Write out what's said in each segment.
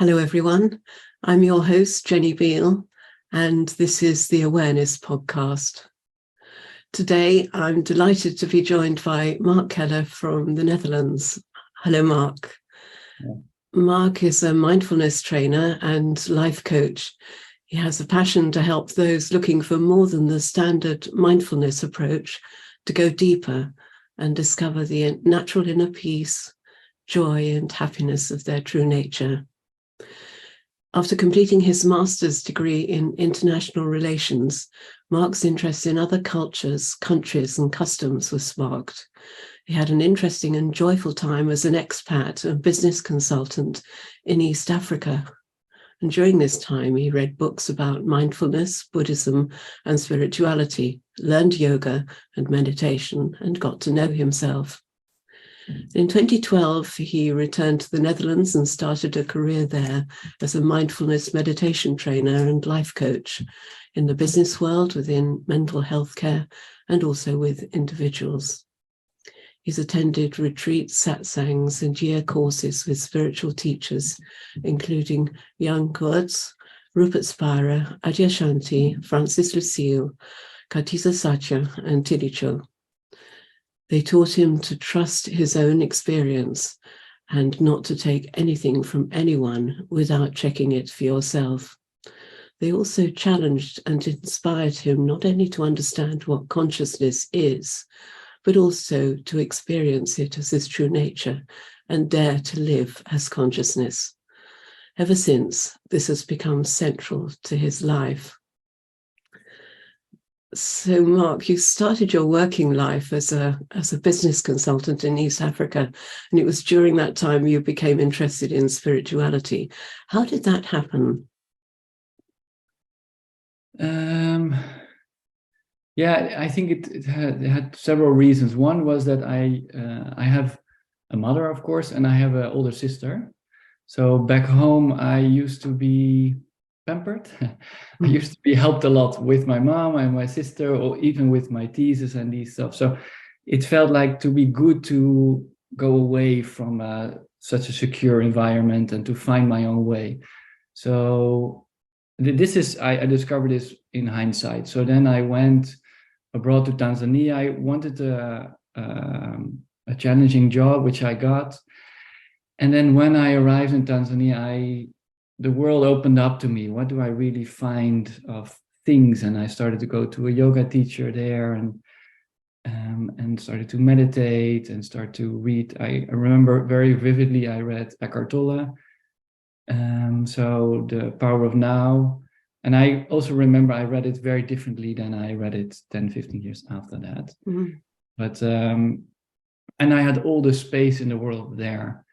Hello, everyone. I'm your host, Jenny Beal, and this is the Awareness Podcast. Today, I'm delighted to be joined by Marc Keller from the Netherlands. Hello, Marc. Yeah. Marc is a mindfulness trainer and life coach. He has a passion to help those looking for more than the standard mindfulness approach to go deeper and discover the natural inner peace, joy, and happiness of their true nature. After completing his master's degree in international relations, Marc's interest in other cultures, countries, and customs was sparked. He had an interesting and joyful time as an expat and business consultant in East Africa. And during this time, he read books about mindfulness, Buddhism, and spirituality, learned yoga and meditation, and got to know himself. In 2012, he returned to the Netherlands and started a career there as a mindfulness meditation trainer and life coach in the business world, within mental health care, and also with individuals. He's attended retreats, satsangs, and year courses with spiritual teachers, including Jan Geurtz, Rupert, Spira, Adyashanti, Francis Lucille, Kartisa Satya, and Tilicho. They taught him to trust his own experience and not to take anything from anyone without checking it for yourself. They also challenged and inspired him not only to understand what consciousness is, but also to experience it as his true nature and dare to live as consciousness. Ever since, this has become central to his life. So, Marc, you started your working life as a business consultant in East Africa, and it was during that time you became interested in spirituality. How did that happen? Yeah, I think it had several reasons. One was that I have a mother, of course, and I have an older sister. So back home, I used to be pampered. I used to be helped a lot with my mom and my sister, or even with my thesis and these stuff. So it felt like to be good to go away from such a secure environment and to find my own way. So this is, I discovered this in hindsight. So then I went abroad to Tanzania. I wanted a challenging job, which I got. And then when I arrived in Tanzania, the world opened up to me. What do I really find of things? And I started to go to a yoga teacher there and started to meditate and start to read. I remember very vividly, I read Eckhart Tolle. So The Power of Now. And I also remember I read it very differently than I read it 10, 15 years after that. Mm-hmm. But, and I had all the space in the world there.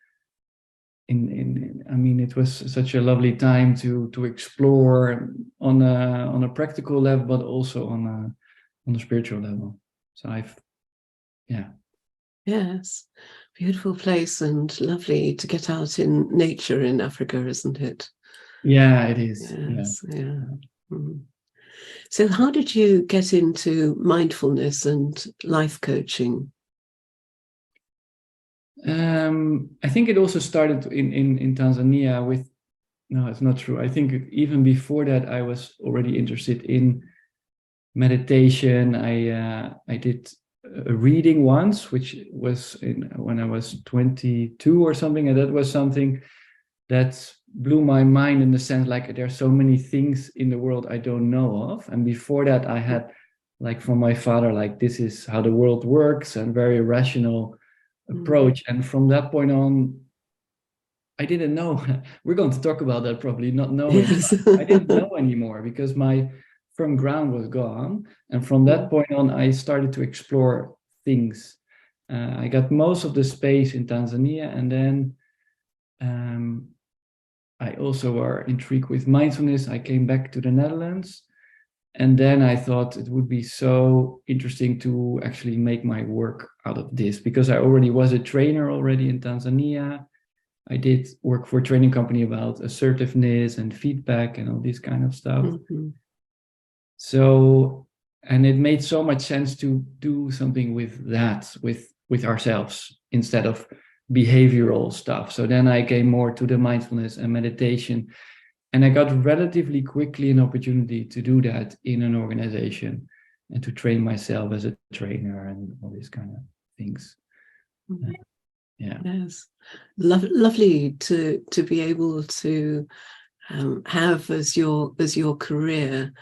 I mean, it was such a lovely time to explore on a practical level, but also on a spiritual level. So Yes, beautiful place and lovely to get out in nature in Africa, isn't it? Yeah, it is. Yes, yeah. Mm-hmm. So how did you get into mindfulness and life coaching? I think it also started in Tanzania with, no, it's not true. I think even before that, I was already interested in meditation. I did a reading once, which was when I was 22 or something, and that was something that blew my mind in the sense like there are so many things in the world I don't know of. And before that, I had like from my father, like this is how the world works, and very rational approach. And from that point on, I didn't know. We're going to talk about that probably, not knowing. Yes. I didn't know anymore because my firm ground was gone. And from that point on, I started to explore things. I got most of the space in Tanzania, and then I also were intrigued with mindfulness. I came back to the Netherlands. And then I thought it would be so interesting to actually make my work out of this, because I already was a trainer already in Tanzania. I did work for a training company about assertiveness and feedback and all this kind of stuff. Mm-hmm. So, and it made so much sense to do something with that, with ourselves, instead of behavioral stuff. So then I came more to the mindfulness and meditation, and I got relatively quickly an opportunity to do that in an organization and to train myself as a trainer and all these kind of things. Yeah. Yes, lovely to be able to have as your career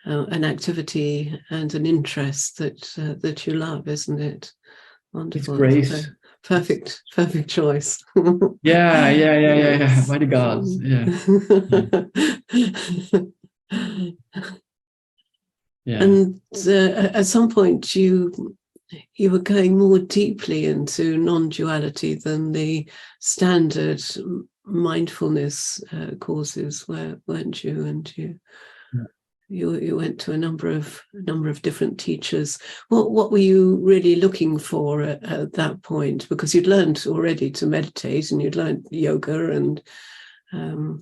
an activity and an interest that you love, isn't it? Wonderful. It's grace. Perfect choice. Yeah. Yes. By the gods. Yeah. Yeah. And at some point you were going more deeply into non-duality than the standard mindfulness courses, weren't you? And you went to a number of different teachers. What were you really looking for at that point? Because you'd learned already to meditate and you'd learned yoga and But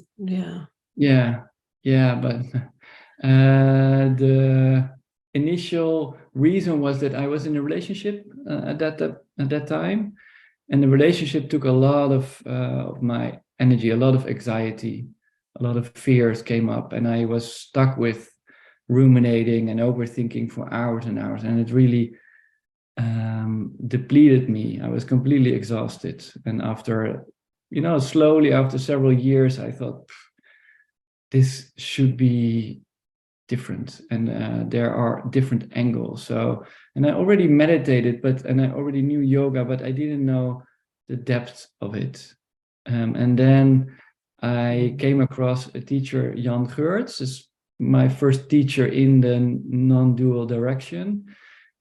the initial reason was that I was in a relationship at that time, and the relationship took a lot of my energy, a lot of anxiety, a lot of fears came up, and I was stuck with ruminating and overthinking for hours and hours, and it really depleted me. I was completely exhausted, and after slowly, after several years, I thought this should be different, and there are different angles. So, and I already meditated, and I already knew yoga, but I didn't know the depth of it. And then I came across a teacher, Jan Geurtz, is my first teacher in the non-dual direction.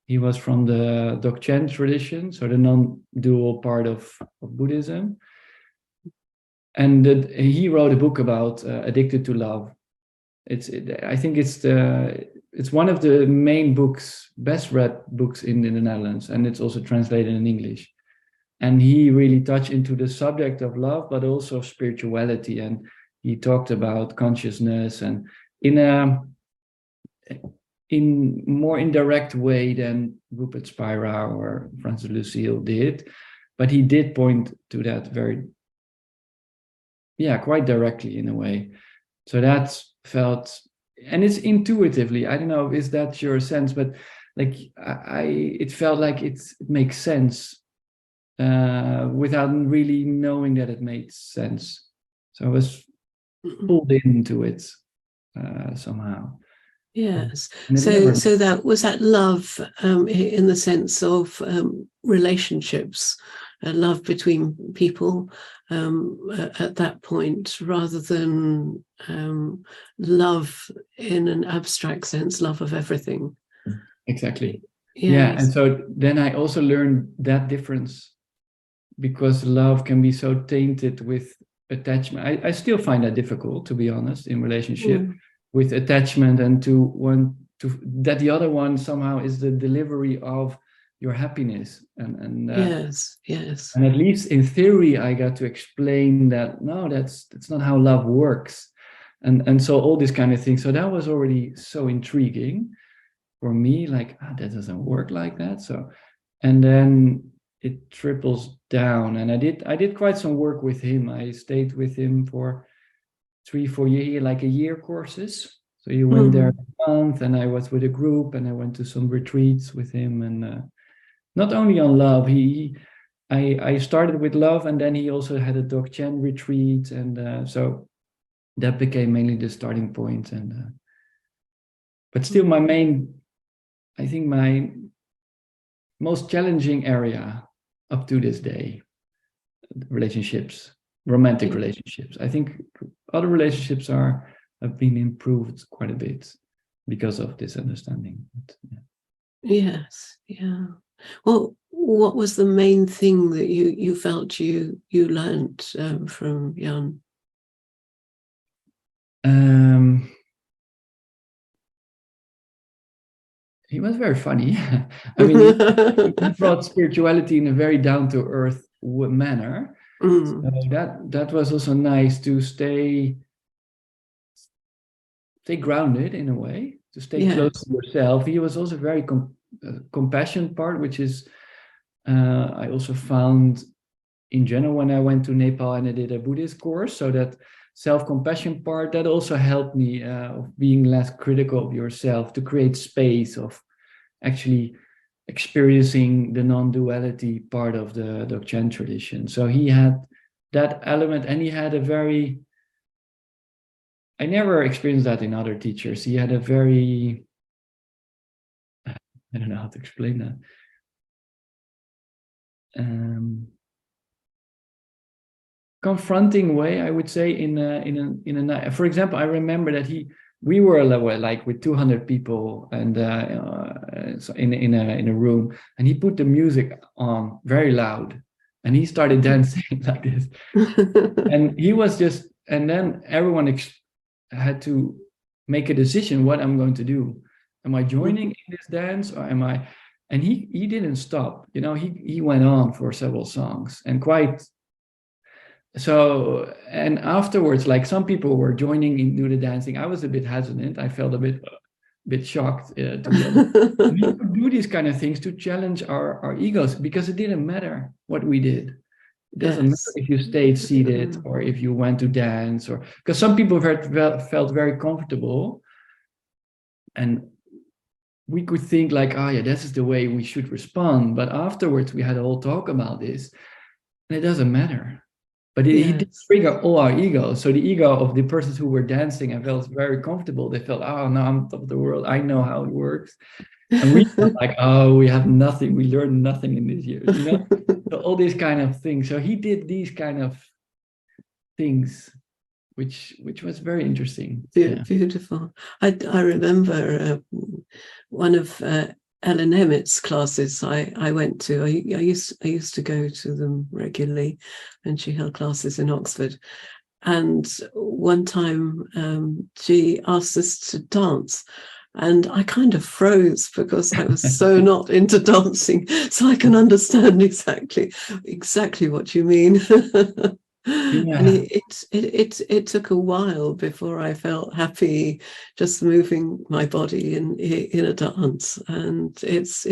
He was from the Dzogchen tradition, so the non-dual part of Buddhism. And he wrote a book about Addicted to Love. I think it's one of the main books, best read books in the Netherlands, and it's also translated in English. And he really touched into the subject of love, but also spirituality. And he talked about consciousness, and in more indirect way than Rupert Spira or Francis Lucille did, but he did point to that quite directly in a way. So that felt, and it's intuitively, I don't know, is that your sense, but like it felt like it makes sense without really knowing that it made sense. So I was pulled into it somehow. Yes. So that was that love in the sense of relationships, love between people at that point, rather than love in an abstract sense, love of everything. Exactly. Yes. Yeah. And so then I also learned that difference, because love can be so tainted with attachment. I still find that difficult, to be honest, in relationship. With attachment, and to want to that the other one somehow is the delivery of your happiness, and yes, and at least in theory I got to explain that no, that's not how love works, and so all this kind of thing. So that was already so intriguing for me, like that doesn't work like that. So, and then it triples down, and I did quite some work with him. I stayed with him for 3-4 year, like a year courses. So you went there a month, and I was with a group, and I went to some retreats with him, and not only on love. I started with love, and then he also had a Dzogchen retreat, and so that became mainly the starting point. And but still, I think my most challenging area up to this day, relationships. Romantic relationships. I think other relationships have been improved quite a bit because of this understanding. But, yeah. Yes, yeah. Well, what was the main thing that you felt you learned from Jan? He was very funny. I mean, he brought spirituality in a very down-to-earth manner. So that was also nice to stay grounded in a way, to stay close to yourself. He was also very compassion part, which is I also found in general, when I went to Nepal and I did a Buddhist course, so that self-compassion part, that also helped me of being less critical of yourself, to create space of actually experiencing the non-duality part of the Dzogchen tradition. So he had that element, and he had a very, I never experienced that in other teachers. He had a very, I don't know how to explain that. Confronting way, I would say, in a. For example, I remember that we were like with 200 people, and so in a room, and he put the music on very loud, and he started dancing like this, and he was just, and then everyone had to make a decision what I'm going to do. Am I joining in this dance, or am I? And he didn't stop. He went on for several songs, and quite. So, and afterwards, like some people were joining into the dancing. I was a bit hesitant. I felt a bit shocked, to be honest. We could do these kind of things to challenge our egos, because it didn't matter what we did. It doesn't matter if you stayed seated or if you went to dance, or because some people felt very comfortable, and we could think like, oh yeah, this is the way we should respond. But afterwards, we had a whole talk about this, and it doesn't matter. But he did trigger all our egos. So the ego of the persons who were dancing, I felt very comfortable. They felt, oh, no, I'm top of the world. I know how it works. And we felt like, oh, we have nothing. We learned nothing in these years, So all these kind of things. So he did these kind of things, which was very interesting. Beautiful. I remember one of Ellen Emmett's classes I went to. I used to go to them regularly, and she held classes in Oxford. And one time she asked us to dance, and I kind of froze because I was so not into dancing. So I can understand exactly what you mean. Yeah. And it took a while before I felt happy just moving my body in a dance. And it's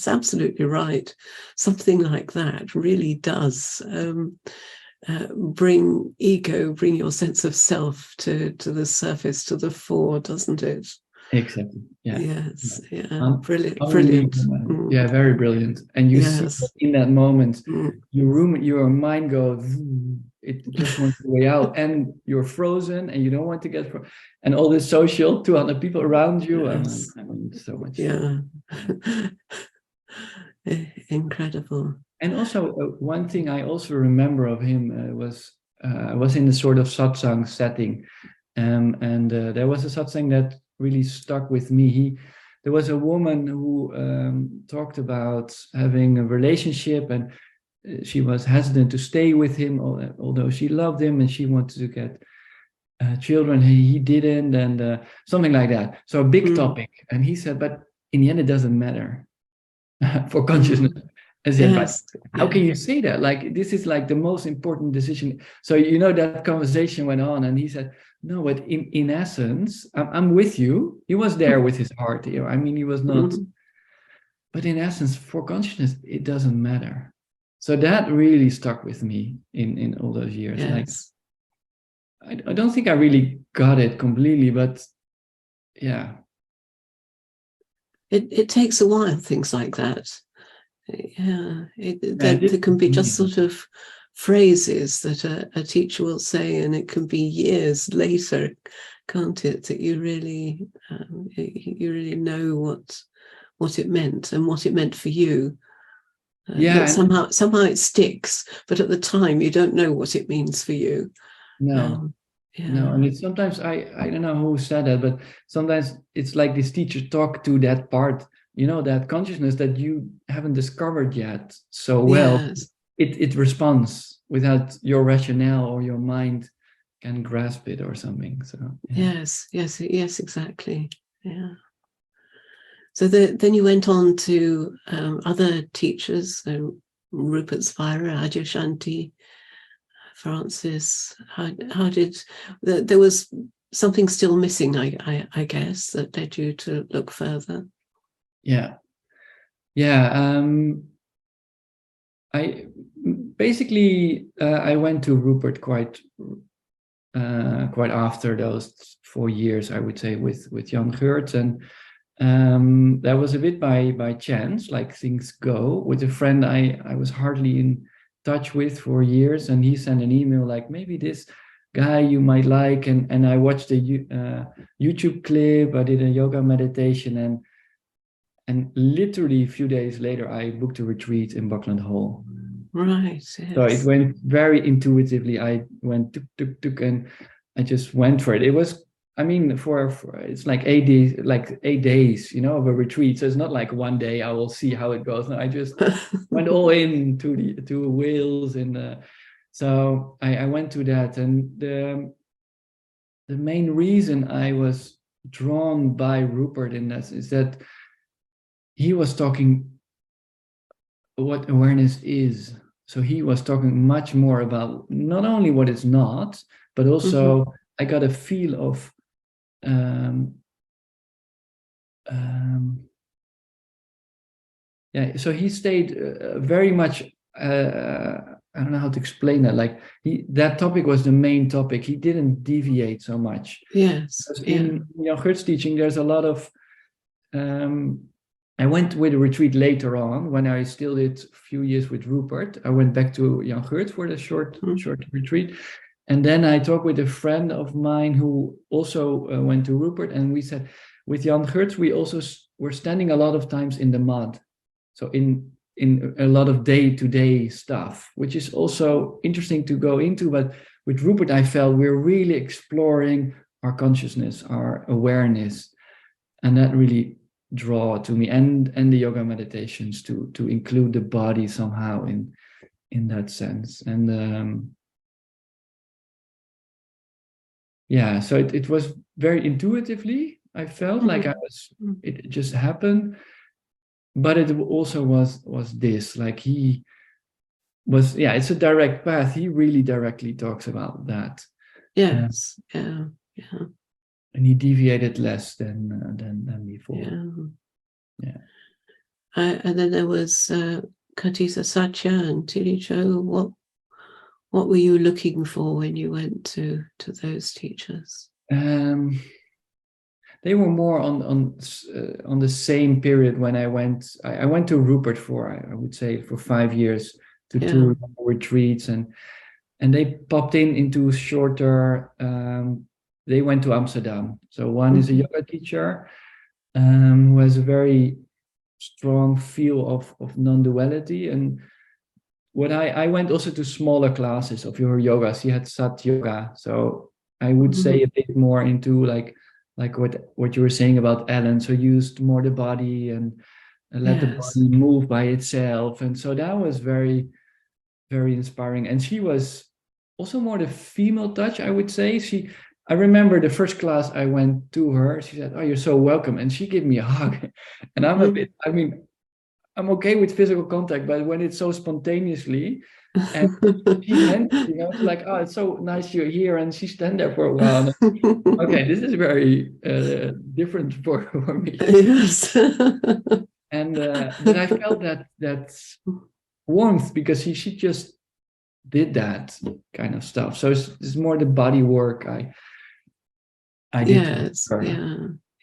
absolutely right. Something like that really does bring your sense of self to the surface, to the fore, doesn't it? Exactly. Yeah. Yes. Yeah. Brilliant. Yeah, very brilliant. And you see that in that moment, your mind goes, it just wants the way out, and you're frozen, and you don't want to get and all this social 200 people around you. Yes. I mean, so much. Yeah. Incredible. And also one thing I also remember of him was in a sort of satsang setting, and there was a satsang that really stuck with me. There was a woman who talked about having a relationship, and she was hesitant to stay with him, although she loved him and she wanted to get children. He didn't, and something like that. So a big topic. And he said, but in the end, it doesn't matter for consciousness. I said, yes. But how can you say that? Like, this is like the most important decision. So, that conversation went on, and he said, no, but in essence, I'm with you. He was there with his heart. I mean, he was not, but in essence, for consciousness, it doesn't matter. So that really stuck with me in all those years. Yes. Like, I don't think I really got it completely, but yeah. It takes a while, things like that. Yeah, there can be just sort of phrases that a teacher will say, and it can be years later, can't it, that you really know what it meant and what it meant for you. Somehow it sticks, but at the time you don't know what it means for you. No. No, and it's sometimes I don't know who said that, but sometimes it's like this teacher talk to that part, that consciousness that you haven't discovered yet so well. Yes. It responds without your rationale or your mind can grasp it or something. So yes, exactly. Yeah. So then you went on to other teachers, Rupert, Spira, Adyashanti, Francis. How did there was something still missing, I guess, that led you to look further? basically, I went to Rupert quite after those 4 years, I would say, with Jan Geurtz, and that was a bit by chance, like things go. With a friend I was hardly in touch with for years, and he sent an email like, maybe this guy you might like, and I watched a YouTube clip. I did a yoga meditation, and literally a few days later I booked a retreat in Buckland Hall. Right. Yes. So it went very intuitively. I went tuk, and I just went for it. It was, I mean, for it's like 8 days, of a retreat. So it's not like one day I will see how it goes. No, I just went all in to wheels, and so I went to that. And the main reason I was drawn by Rupert in that is that he was talking what awareness is. So he was talking much more about not only what it's not, but also I got a feel of so he stayed very much. I don't know how to explain that. Like that topic was the main topic. He didn't deviate so much. Yes. In Jan Geurtz teaching, there's a lot of. I went with a retreat later on when I still did a few years with Rupert. I went back to Jan Geurtz for the short retreat. And then I talked with a friend of mine who also went to Rupert. And we said, with Jan Geurtz, we also were standing a lot of times in the mud. So in a lot of day-to-day stuff, which is also interesting to go into. But with Rupert, I felt we're really exploring our consciousness, our awareness. And that really draw to me, and the yoga meditations to include the body somehow in that sense. And so it was very intuitively. I felt like it just happened, but it also was this, like he was, it's a direct path. He really directly talks about that. Yes. And he deviated less than before. Yeah. And then there was Katisa Satya and Tilicho. What were you looking for when you went to those teachers? They were more on the same period when I went. I went to Rupert for, I would say, for 5 years to 2 retreats, and they popped into shorter. They went to Amsterdam. So one is a yoga teacher who has a very strong feel of non-duality. And what I went also to smaller classes of your yogas. He had Sat Yoga. So I would say a bit more into like what you were saying about Ellen. So used more the body and let the body move by itself. And so that was very, very inspiring. And she was also more the female touch, I would say. I remember the first class I went to her, she said, "Oh, you're so welcome." And she gave me a hug. And I'm a bit, I'm okay with physical contact, but when it's so spontaneously, and she meant, it's like, "Oh, it's so nice you're here." And she stand there for a while. Okay, this is very different for me. Yes. And but I felt that warmth because she just did that kind of stuff. So it's more the body work I did. Yes.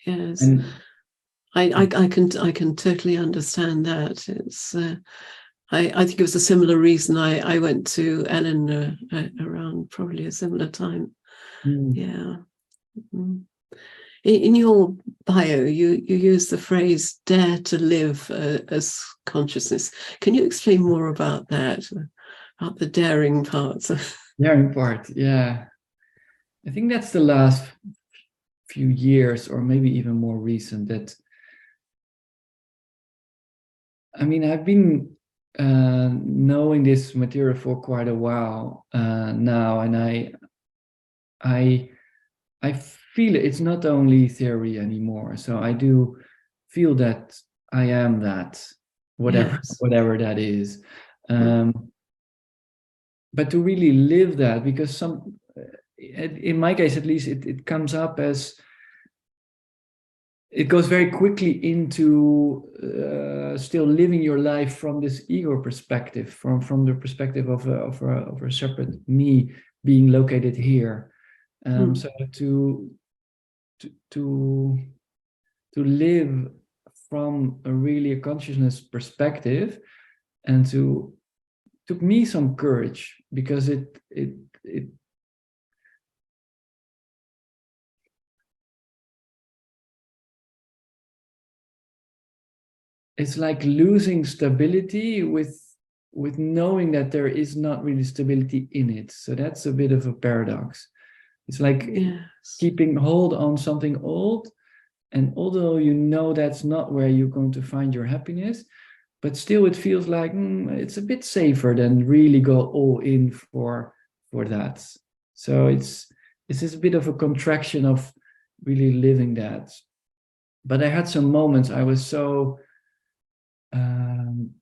Yes. And I can totally understand that. It's I think it was a similar reason I went to Ellen around probably a similar time. Yeah. In your bio, you use the phrase "dare to live" as consciousness. Can you explain more about that, about the daring part? Daring part, yeah. I think that's the last few years, or maybe even more recent. That I've been knowing this material for quite a while now, and I feel it's not only theory anymore. So I do feel that I am that, whatever that is. But to really live that, because in my case at least, it comes up as it goes very quickly into still living your life from this ego perspective, from the perspective of a separate me being located here. So to live from a really consciousness perspective, and took me some courage, because it it's like losing stability with knowing that there is not really stability in it. So that's a bit of a paradox. It's like keeping hold on something old, and although you know that's not where you're going to find your happiness, but still it feels like it's a bit safer than really go all in for that. So it's just a bit of a contraction of really living that. But I had some moments I was so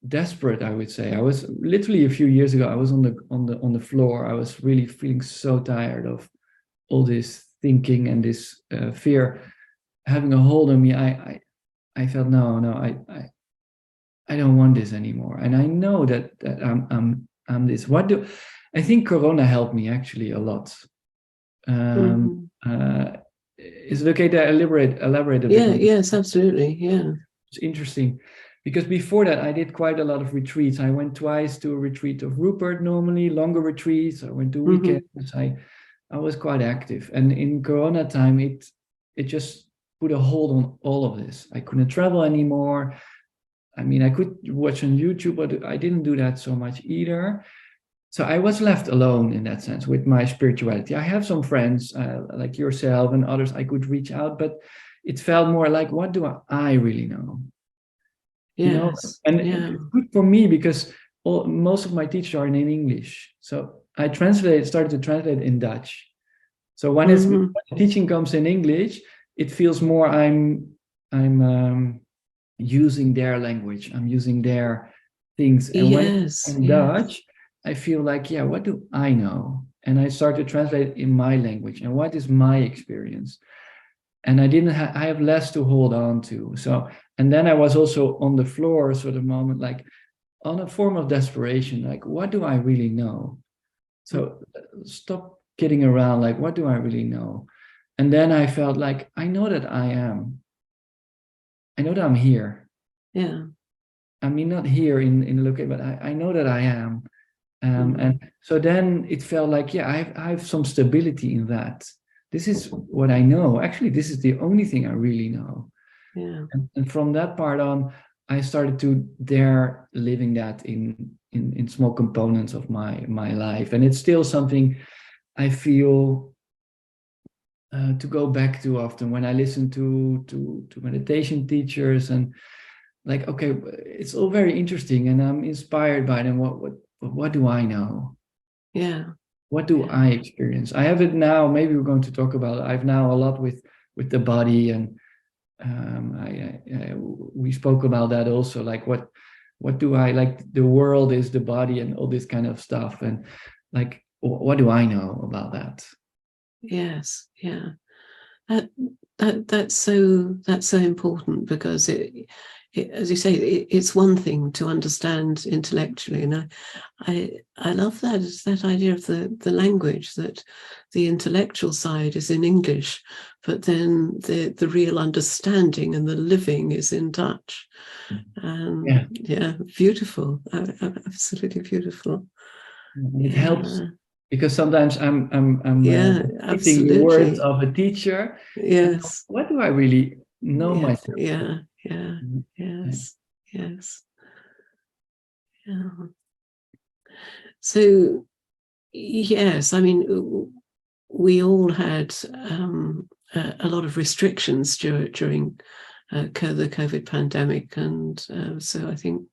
desperate, I would say. I was literally a few years ago, I was on the floor. I was really feeling so tired of all this thinking and this fear having a hold on me. I felt no, I don't want this anymore. And I know that I'm this. I think Corona helped me actually a lot. Is it okay to elaborate a bit? Yeah, yes, absolutely. Yeah. It's interesting, because before that I did quite a lot of retreats. I went twice to a retreat of Rupert, normally longer retreats. I went to weekends. I was quite active. And in Corona time, it just put a hold on all of this. I couldn't travel anymore. I mean, I could watch on YouTube, but I didn't do that so much either. So I was left alone in that sense with my spirituality. I have some friends like yourself and others I could reach out, but it felt more like, what do I really know? Yes. You know? And it's good for me because most of my teachers are in English. So I started to translate in Dutch. So when the teaching comes in English, it feels more I'm using their language. I'm using their things. And when it's in Dutch, I feel like, what do I know? And I start to translate in my language. And what is my experience? And I have less to hold on to. So, and then I was also on the floor sort of moment, like on a form of desperation, like, what do I really know? So stop kidding around, like, what do I really know? And then I felt like, I know that I'm here. Yeah. I mean, not here in the location, but I know that I am. And so then it felt like, I have some stability in that. This is what I know. Actually, this is the only thing I really know. Yeah. And from that part on, I started to dare living that in small components of my life. And it's still something I feel to go back to often when I listen to meditation teachers, and like, okay, it's all very interesting and I'm inspired by them. What do I know? Yeah. What do I experience? I have it now. Maybe we're going to talk about it. I've now a lot with the body, and we spoke about that also. Like, what do I like? The world is the body, and all this kind of stuff. And like, what do I know about that? Yes. Yeah. That's so important, because it, as you say, it's one thing to understand intellectually, and I love that idea of the language, that the intellectual side is in English, but then the real understanding and the living is in Dutch. Yeah, beautiful, absolutely beautiful. It helps, because sometimes I'm repeating the words of a teacher. Yes. What do I really know myself? Yes. Yeah. So, yes, I mean, we all had a lot of restrictions during the COVID pandemic, and so I think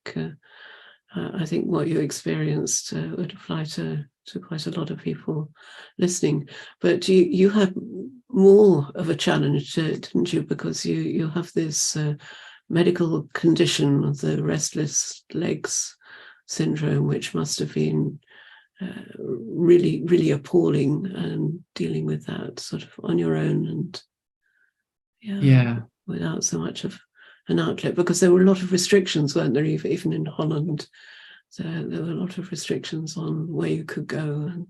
what you experienced would apply to quite a lot of people listening. But you had more of a challenge, didn't you? Because you have this medical condition, the restless legs syndrome, which must have been really, really appalling, and dealing with that sort of on your own. And without so much of an outlet, because there were a lot of restrictions, weren't there, even in Holland? So there were a lot of restrictions on where you could go and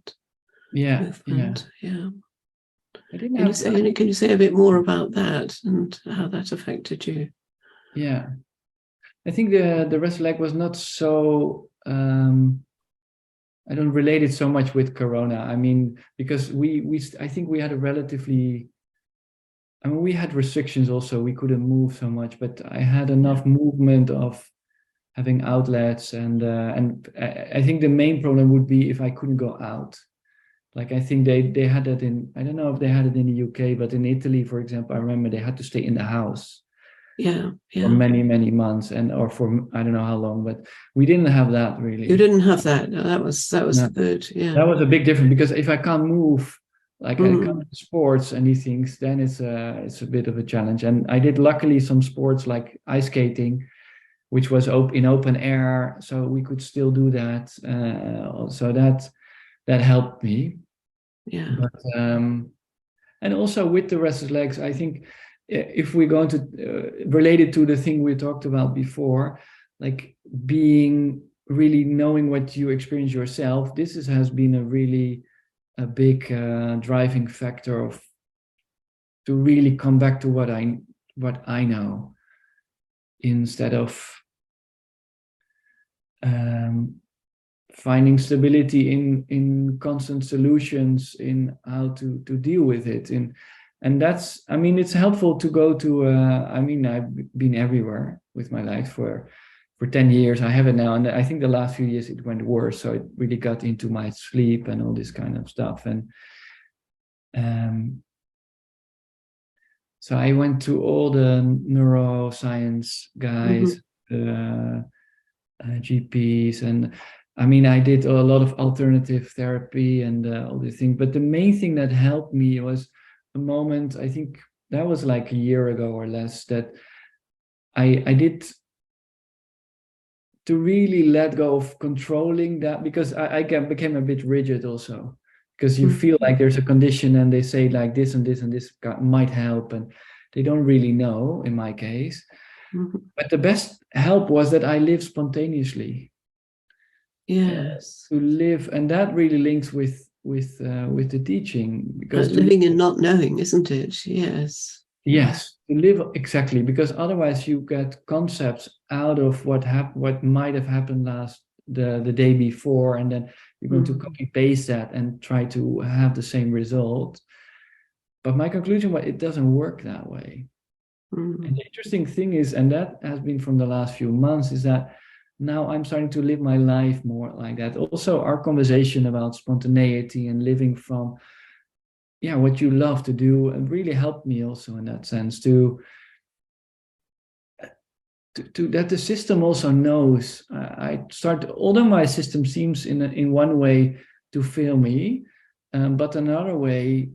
movement. Yeah. I didn't Can you say a bit more about that and how that affected you? Yeah. I think the restless leg was not so, I don't relate it so much with Corona. I mean, because I think we had a relatively, I mean, we had restrictions also. We couldn't move so much, but I had enough movement of having outlets, and I think the main problem would be if I couldn't go out. Like, I think they had that in, I don't know if they had it in the UK, but in Italy, for example, I remember they had to stay in the house. For many months, or for I don't know how long, but we didn't have that really. You didn't have that. No, that was good. Yeah, that was a big difference, because if I can't move, like I can't do sports and these things, then it's a bit of a challenge. And I did luckily some sports like ice skating, which was in open air, so we could still do that. So that helped me. Yeah. But and also with the restless legs, I think, if we're going to relate it to the thing we talked about before, like being really knowing what you experience yourself, has been a big driving factor to really come back to what I know, instead of finding stability in constant solutions in how to deal with it. And that's, I mean, it's helpful to go to, I mean, I've been everywhere with my life for 10 years. I have it now. And I think the last few years it went worse. So it really got into my sleep and all this kind of stuff. And so I went to all the neuroscience guys, GPs. And I mean, I did a lot of alternative therapy and all these things. But the main thing that helped me was a moment, I think that was like a year ago or less, that I did, to really let go of controlling that, because I became a bit rigid also, because you feel like there's a condition and they say like this and this and this might help, and they don't really know in my case. But the best help was that I live spontaneously. Yes. To live, and that really links with the teaching, because living in not knowing, isn't it? Yes. Yes, to live, exactly, because otherwise you get concepts out of what might have happened the day before, and then you're going to copy paste that and try to have the same result. But my conclusion was it doesn't work that way. And the interesting thing is, and that has been from the last few months, is that now I'm starting to live my life more like that. Also, our conversation about spontaneity and living from what you love to do, and really helped me also in that sense to that the system also knows. Although my system seems in one way to fail me, but another way,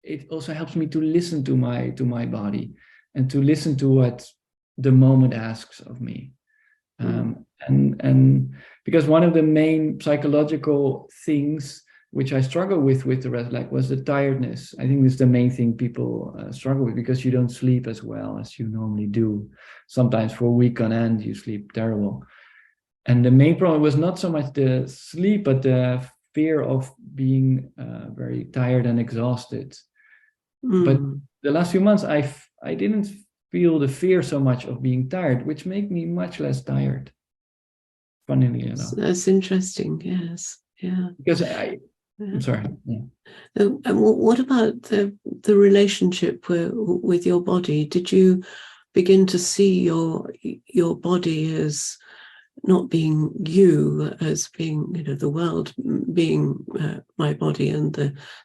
it also helps me to listen to my body and to listen to what the moment asks of me. And because one of the main psychological things which I struggle with the rest, like, was the tiredness. I think it's the main thing people struggle with, because you don't sleep as well as you normally do. Sometimes for a week on end, you sleep terrible. And the main problem was not so much the sleep, but the fear of being very tired and exhausted. But the last few months, I didn't feel the fear so much of being tired, which made me much less tired. Funnily enough. That's interesting. Yes. Yeah. Because I'm sorry. Yeah. And what about the relationship with your body? Did you begin to see your body as not being you, as being, the world being my body, and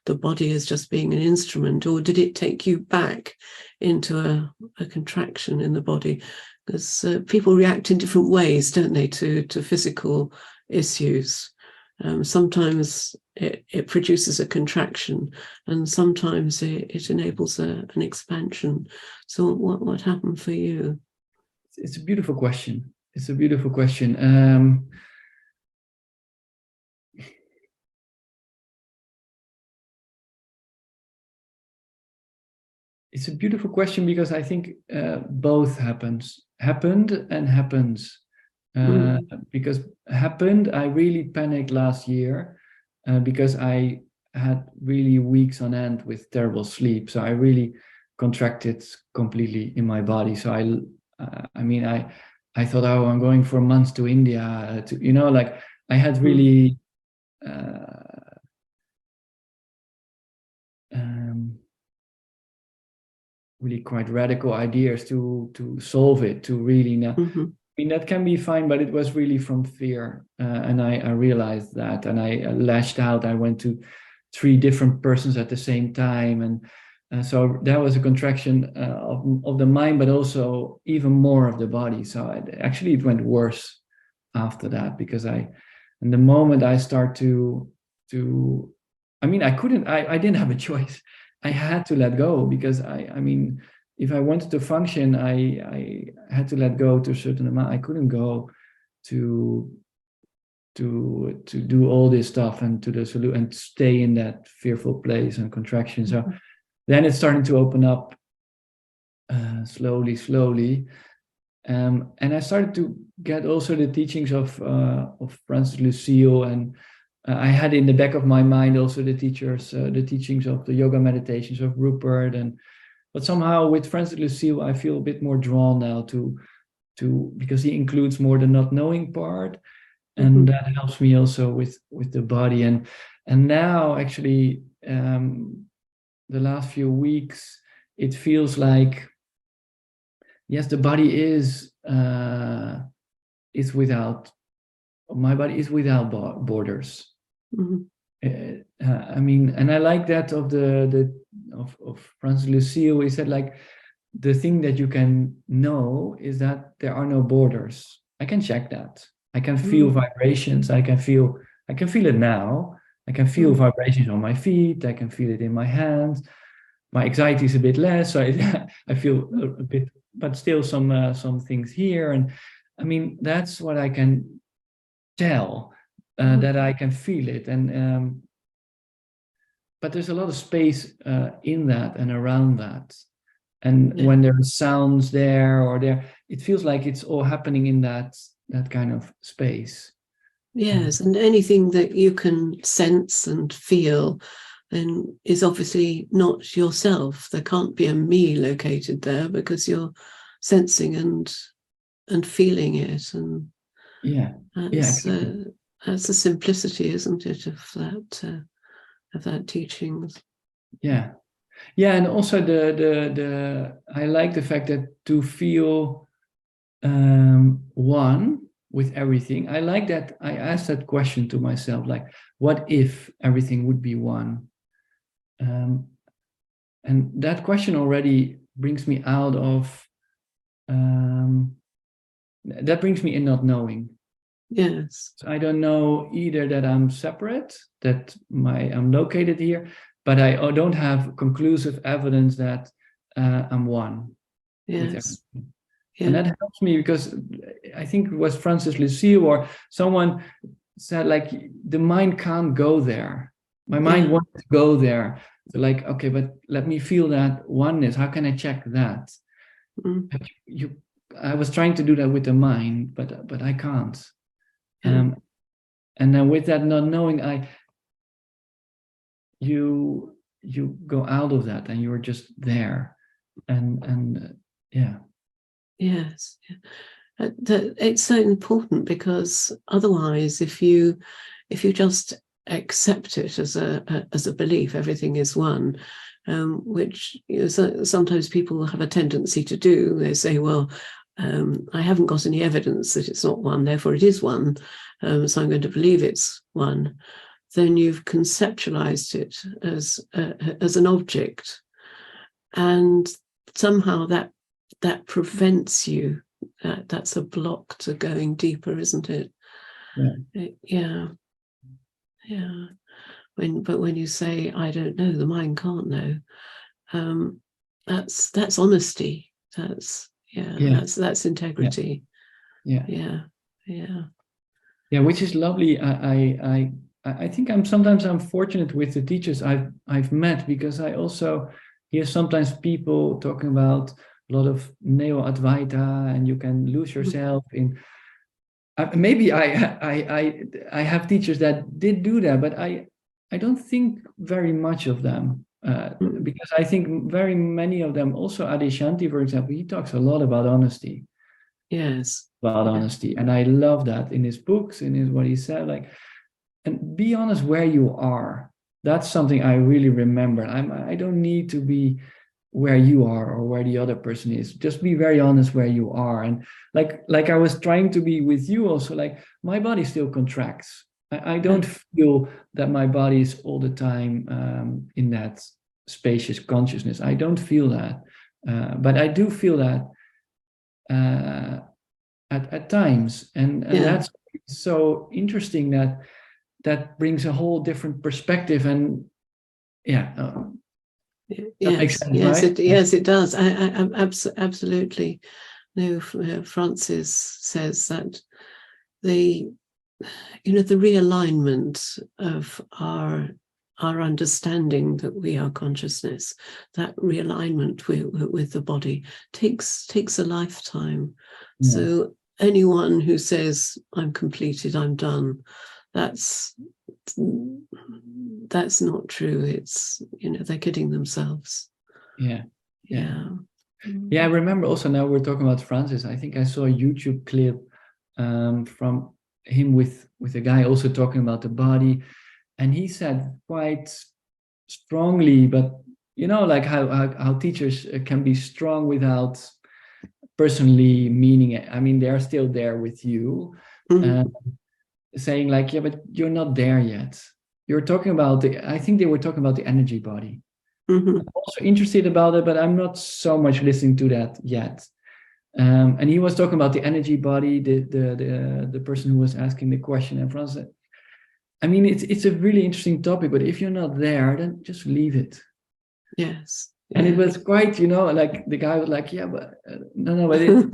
the body as just being an instrument? Or did it take you back into a contraction in the body? Because people react in different ways, don't they, to physical issues. Sometimes it produces a contraction, and sometimes it enables an expansion. So what happened for you? It's a beautiful question. It's a beautiful question. It's a beautiful question, because I think both happened and happens. Because happened, I really panicked last year because I had really weeks on end with terrible sleep. So I really contracted completely in my body. So I thought, oh, I'm going for months to India. Like I had really really quite radical ideas to solve it, to really now. I mean, that can be fine, but it was really from fear. And I realized that, and I lashed out. I went to 3 different persons at the same time. And so that was a contraction of the mind, but also even more of the body. So it went worse after that, because and the moment I start to I mean, I didn't have a choice. I had to let go, because I mean, if I wanted to function, I had to let go to a certain amount. I couldn't go to do all this stuff and to the solution and stay in that fearful place and contraction. So then it's starting to open up slowly. And I started to get also the teachings of Francis Lucille, and I had in the back of my mind also the teachings of the yoga meditations of Rupert. But somehow with Francis Lucille, I feel a bit more drawn now to because he includes more the not knowing part, and that helps me also with the body. And now actually the last few weeks, it feels like, yes, the body is without, my body is without borders. I mean, and I like that of of Francis Lucille. He said, like, the thing that you can know is that there are no borders. I can check that. I can feel vibrations. I can feel it now. I can feel vibrations on my feet. I can feel it in my hands. My anxiety is a bit less. So I feel a bit, but still some things here. And I mean, that's what I can tell, that I can feel it. And but there's a lot of space in that and around that. And when there are sounds there or there, it feels like it's all happening in that kind of space. Yes, and anything that you can sense and feel then is obviously not yourself. There can't be a me located there, because you're sensing and feeling it. And that's the simplicity, isn't it, of that teachings. Yeah, and also the I like the fact that to feel one with everything. I like that. I asked that question to myself, like, what if everything would be one? And that question already brings me out of that brings me in not knowing. Yes. So I don't know either that I'm separate, that I'm located here, but I don't have conclusive evidence that I'm one. Yes. And that helps me, because I think it was Francis Lucille or someone said, like, the mind can't go there. My mind wants to go there. So like, okay, but let me feel that oneness. How can I check that? I was trying to do that with the mind, but I can't. And then with that not knowing, you go out of that and you're just there. And yeah. Yes. It's so important, because otherwise, if you just accept it as a belief, everything is one, which sometimes people have a tendency to do. They say, well, I haven't got any evidence that it's not one, therefore it is one, so I'm going to believe it's one. Then you've conceptualized it as an object, and somehow that prevents you. That's a block to going deeper, isn't it? Yeah. When you say, I don't know, the mind can't know, that's honesty. That's integrity. Yeah, which is lovely. I think I'm fortunate with the teachers I've met, because I also hear sometimes people talking about a lot of neo-Advaita, and you can lose yourself in. Maybe I have teachers that did do that, but I don't think very much of them, because I think very many of them, also Adyashanti, for example, he talks a lot about honesty. Yes. About honesty, and I love that in his books, in his what he said, like, and be honest where you are. That's something I really remember. I don't need to be where you are or where the other person is. Just be very honest where you are. And like I was trying to be with you also, like my body still contracts. I don't feel that my body is all the time in that spacious consciousness. I don't feel that. But I do feel that at times. And that's so interesting that brings a whole different perspective. And that makes sense, right? Yes, it does. I absolutely. No, Francis says that the realignment of our understanding that we are consciousness, that realignment with the body takes a lifetime. Yeah. So anyone who says I'm completed, I'm done, that's not true. It's, they're kidding themselves. Yeah. I remember also, now we're talking about Francis, I think I saw a YouTube clip from him with a guy also talking about the body, and he said quite strongly, but like how teachers can be strong without personally meaning it. I mean, they're still there with you, saying like, yeah, but you're not there yet. You're talking about I think they were talking about the energy body. I'm also interested about it, but I'm not so much listening to that yet. And he was talking about the energy body, the person who was asking the question, and Francis said, I mean, it's a really interesting topic, but if you're not there, then just leave it. Yes. And it was quite, like the guy was like, yeah, but no, but it,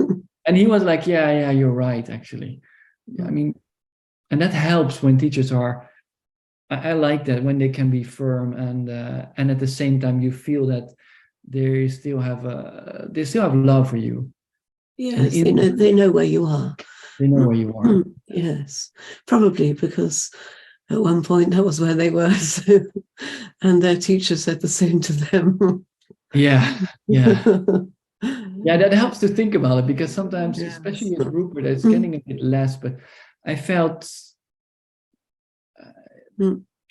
and he was like, yeah, you're right, actually. I mean, and that helps when teachers are. I like that when they can be firm, and at the same time you feel that they still have love for you. Yes, they know where you are. They know where you are. Yes, probably because at one point that was where they were, so, and their teacher said the same to them. Yeah. That helps to think about it, because sometimes, especially with Rupert, it's getting a bit less. But I felt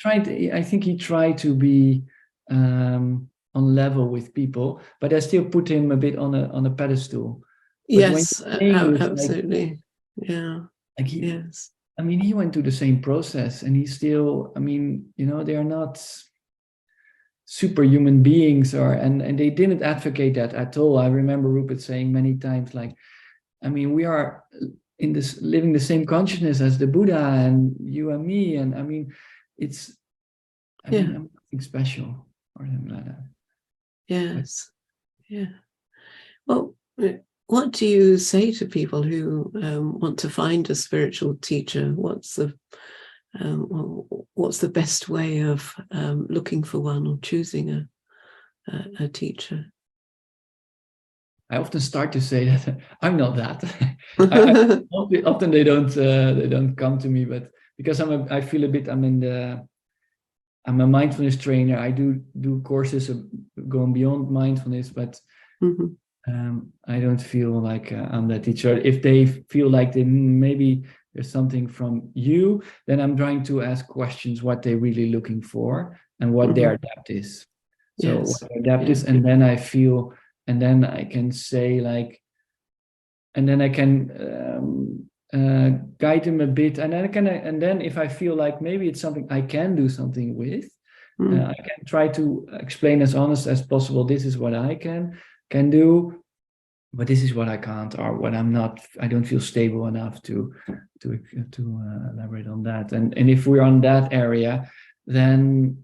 I think he tried to be on level with people, but I still put him a bit on a pedestal. But yes, absolutely. Like, yes. I mean, he went through the same process, and he still, I mean, they are not superhuman beings, and they didn't advocate that at all. I remember Rupert saying many times, like, I mean, we are in this living the same consciousness as the Buddha and you and me, and I mean, it's I mean, I'm nothing special or something like that. Yes. Yeah. Well, what do you say to people who want to find a spiritual teacher? What's the best way of looking for one or choosing a teacher? I often start to say that I'm not that. Often they don't come to me, but because I'm a mindfulness trainer. I do courses going beyond mindfulness, but I don't feel like I'm that teacher. If they feel like maybe there's something from you, then I'm trying to ask questions, what they're really looking for and what their depth is. So what their depth is, and then I feel, and then I can say like, and then I can guide them a bit, and then if I feel like maybe it's something I can do something with, I can try to explain as honest as possible. This is what I can do, but this is what I can't, or what I don't feel stable enough to elaborate on that. And if we're on that area, then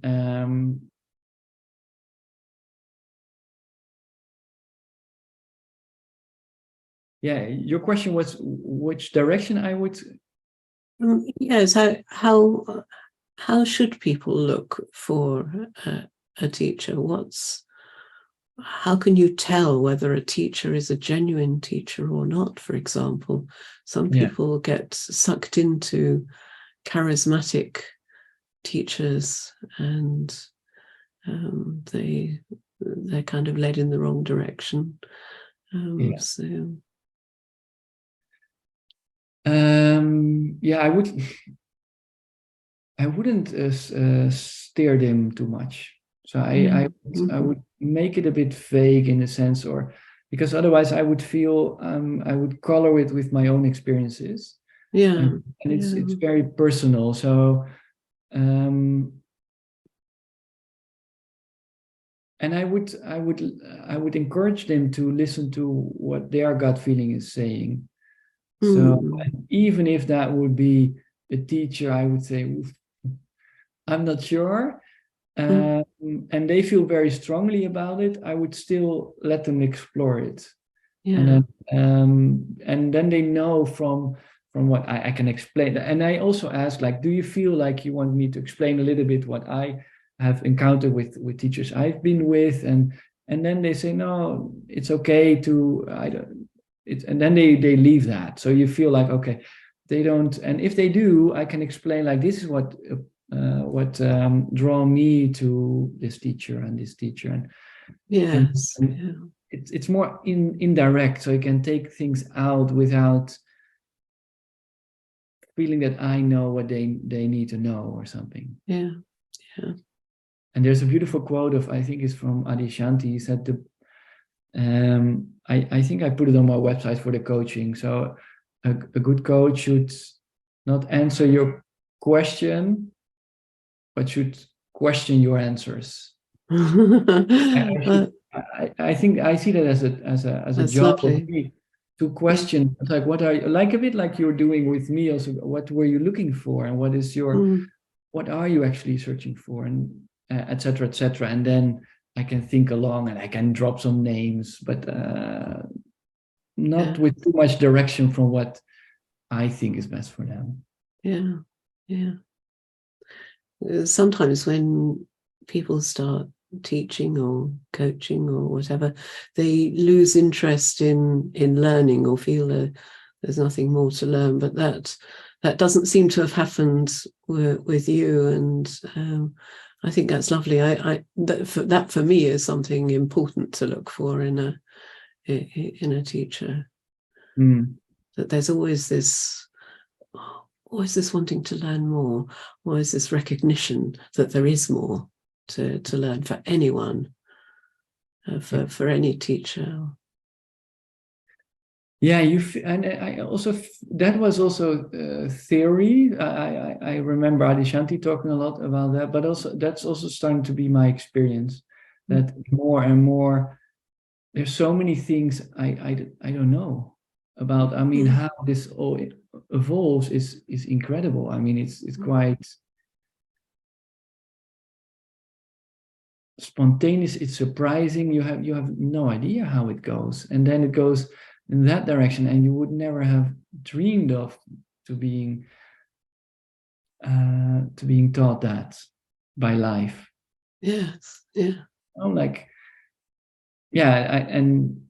your question was which direction I would. Yes, how should people look for a teacher? What's how can you tell whether a teacher is a genuine teacher or not, for example? Some people get sucked into charismatic teachers, and they're kind of led in the wrong direction. I wouldn't steer them too much. So I would make it a bit vague in a sense, or because otherwise I would feel I would color it with my own experiences. And it's very personal. So and I would encourage them to listen to what their gut feeling is saying. So even if that would be a teacher, I would say, I'm not sure. And they feel very strongly about it, I would still let them explore it. And then they know from what I can explain. And I also ask, like, do you feel like you want me to explain a little bit what I have encountered with teachers I've been with? And then they say, no, it's okay to, and then they leave that. So you feel like, okay, they don't. And if they do, I can explain, like, this is what draw me to this teacher and this teacher. And it's more indirect, so you can take things out without feeling that I know what they need to know or something. And there's a beautiful quote of, I think it's from Adyashanti. He said, I think I put it on my website for the coaching. So a good coach should not answer your question, but should question your answers. I think I see that as a job for me, to question, like, what are you, like, a bit like you're doing with me also, what were you looking for, and what is your what are you actually searching for, and etc. And then I can think along and I can drop some names, but not with too much direction from what I think is best for them. Sometimes when people start teaching or coaching or whatever, they lose interest in learning, or feel there's nothing more to learn. But that doesn't seem to have happened with you, and I think that's lovely. That for me is something important to look for in a teacher. That there's always this wanting to learn more, always this recognition that there is more to learn for anyone, for any teacher. And I also, that was also theory. I remember Adyashanti talking a lot about that, but also that's also starting to be my experience, that more and more there's so many things I don't know about. I mean, how this all evolves is incredible. I mean, it's quite spontaneous. It's surprising. You have no idea how it goes, and then it goes in that direction, and you would never have dreamed of to being taught that by life. I'm like, and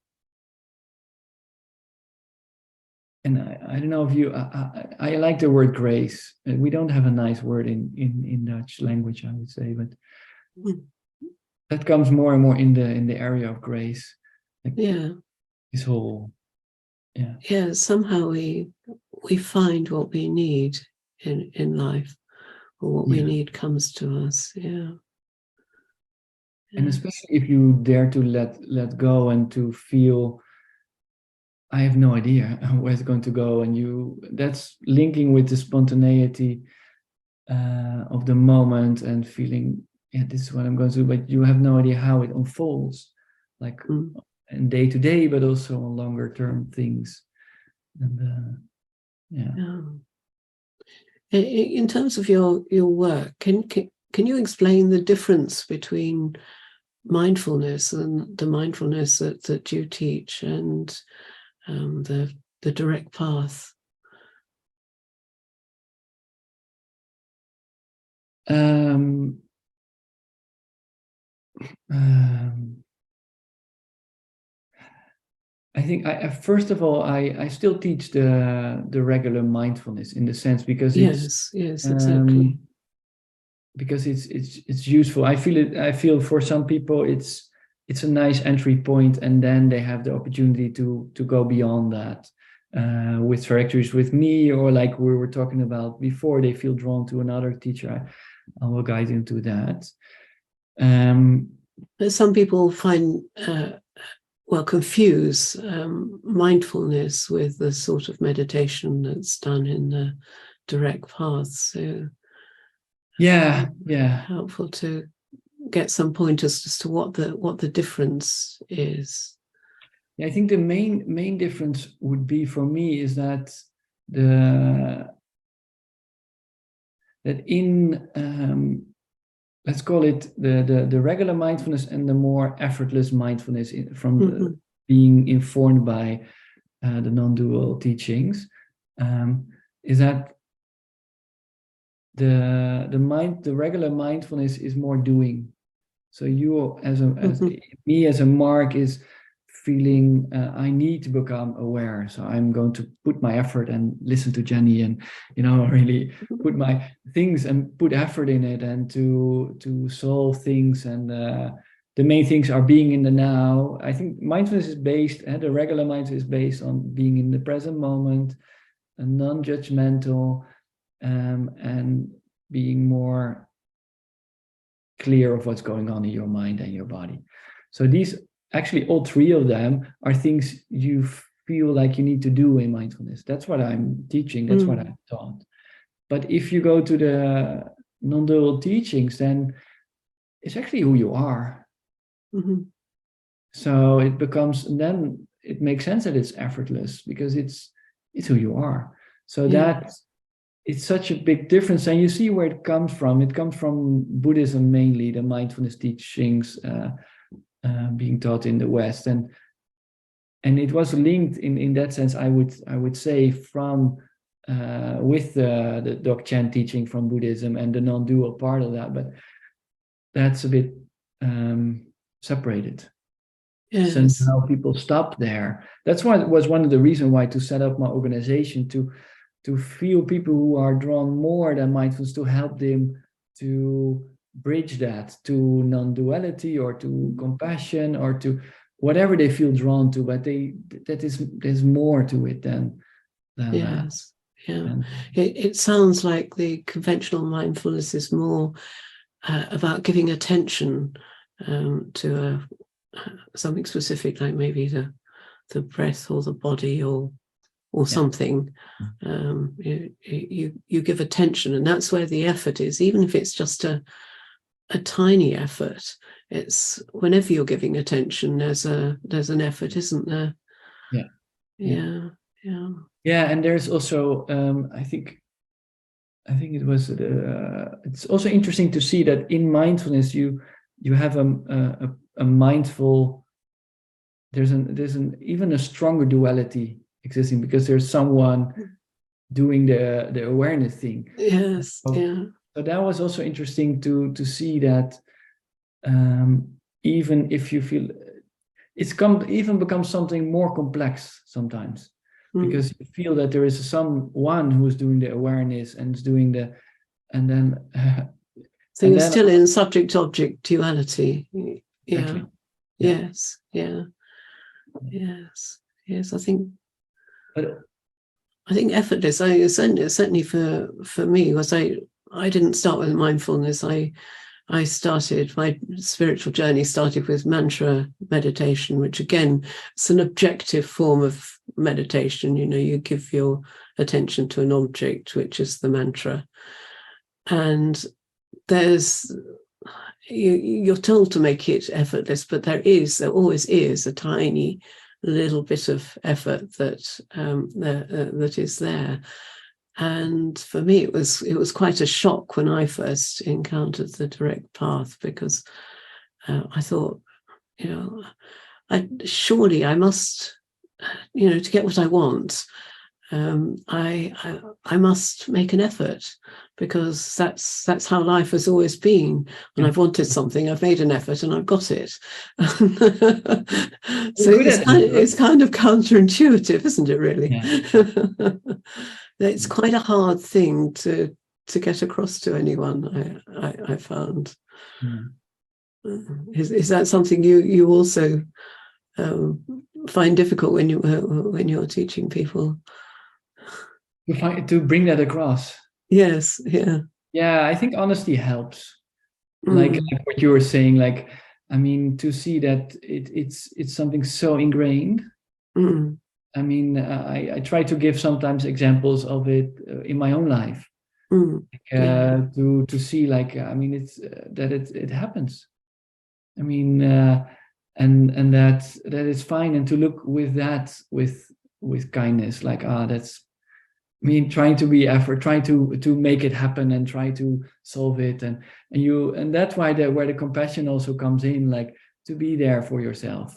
I don't know if you, I like the word grace. We don't have a nice word in Dutch language, I would say, but that comes more and more in the area of grace. Like, this whole, somehow we find what we need in life, or what we need comes to us. And especially if you dare to let go and to feel, I have no idea where it's going to go, and that's linking with the spontaneity of the moment, and feeling, this is what I'm going to do, but you have no idea how it unfolds, like in day to day, but also on longer term things. And in terms of your work, can you explain the difference between mindfulness and the mindfulness that you teach, and the direct path? I think first of all, I still teach the regular mindfulness in the sense because yes, exactly. Because it's useful. I feel for some people it's a nice entry point, and then they have the opportunity to go beyond that with trajectories with me, or like we were talking about before, they feel drawn to another teacher. I will guide them to that. But some people find confuse mindfulness with the sort of meditation that's done in the direct path. So yeah, helpful to get some pointers as to what the difference is. I think the main difference would be for me is that in let's call it the regular mindfulness and the more effortless mindfulness from the being informed by the non-dual teachings, is that the regular mindfulness is more doing. So you as me as a Marc is feeling I need to become aware. So I'm going to put my effort and listen to Jenny and really put my things and put effort in it and to solve things. And the main things are being in the now. I think mindfulness is based, the regular mindfulness is based on being in the present moment and non-judgmental, and being more clear of what's going on in your mind and your body. So these, actually all three of them are things you feel like you need to do in mindfulness. That's what I'm teaching. That's what I'm taught. But if you go to the non-dual teachings, then it's actually who you are. So it becomes, then it makes sense that it's effortless because it's who you are. So that it's such a big difference. And you see where it comes from. It comes from Buddhism mainly, the mindfulness teachings being taught in the West. And it was linked in that sense, I would say, from with the Dzogchen teaching from Buddhism and the non-dual part of that. But that's a bit separated. Yes. So now people stop there. That's why it was one of the reasons why to set up my organization, to feel people who are drawn more than mindfulness, to help them to bridge that to non-duality or to compassion or to whatever they feel drawn to. But there's more to it than yes. that. It sounds like the conventional mindfulness is more about giving attention to something specific, like maybe the breath or the body or something. You give attention, and that's where the effort is. Even if it's just a tiny effort, it's whenever you're giving attention, there's an effort, isn't there? Yeah. And there's also I think it was it's also interesting to see that in mindfulness you have a mindful, there's even a stronger duality existing, because there's someone doing the awareness thing. Yes. So that was also interesting to see that even if you feel even becomes something more complex sometimes, because you feel that there is someone who's doing the awareness and is doing and then so you're still in subject-object duality. Exactly. Yes. I think effortless. Certainly for me, was I didn't start with mindfulness. I started, my spiritual journey started with mantra meditation, which again, it's an objective form of meditation. You give your attention to an object, which is the mantra. And you're told to make it effortless, but there always is a tiny little bit of effort that is there. And for me, it was quite a shock when I first encountered the direct path, because I thought, surely I must, to get what I want, I must make an effort, because that's how life has always been. When I've wanted something, I've made an effort and I've got it. So it's kind of counterintuitive, isn't it, really? Yeah. It's quite a hard thing to get across to anyone, I found. Is that something you also find difficult when you're teaching people? To bring that across. Yes, yeah. Yeah, I think honesty helps. Like what you were saying, like, I mean, to see that it's something so ingrained. I mean, I try to give sometimes examples of it in my own life, to see, like, I mean, it's that it happens. I mean, and that it's fine, and to look with that with kindness, like, that's. I mean, trying to make it happen and try to solve it, and that's why where the compassion also comes in, like, to be there for yourself,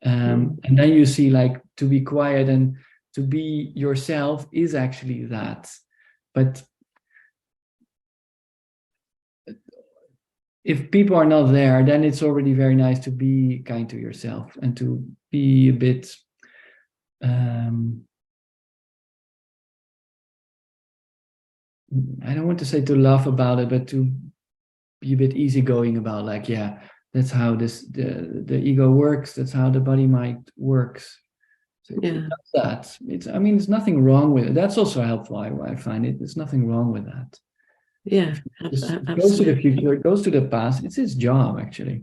and then you see, like, to be quiet and to be yourself is actually that. But if people are not there, then it's already very nice to be kind to yourself and to be a bit. I don't want to say to laugh about it, but to be a bit easygoing about, like, yeah, that's how the ego works. That's how the body mind works. So it does that. There's nothing wrong with it. That's also helpful. I find it. There's nothing wrong with that. Yeah, it goes to the future. It goes to the past. It's his job, actually.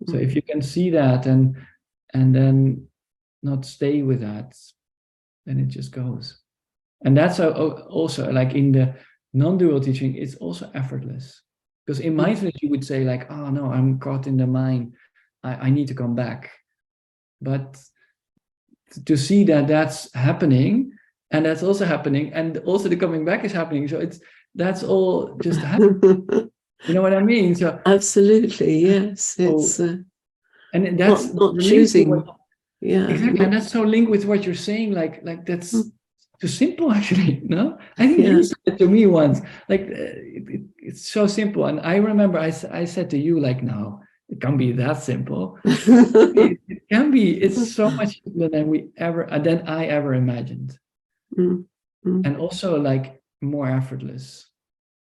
So if you can see that and then not stay with that, then it just goes. And that's also, like, in the non-dual teaching, it's also effortless. Because in mindfulness, you would say, like, oh no, I'm caught in the mind. I need to come back. But to see that that's happening, and that's also happening, and also the coming back is happening. So that's all just happening. You know what I mean? So absolutely, yes. It's and that's not choosing. Yeah, exactly. And that's so linked with what you're saying. Like that's too simple, actually. No, I think you said it to me once. Like, it's so simple. And I remember I said to you, like, no, it can't be that simple. It can be. It's so much simpler than I ever imagined. And also, like, more effortless.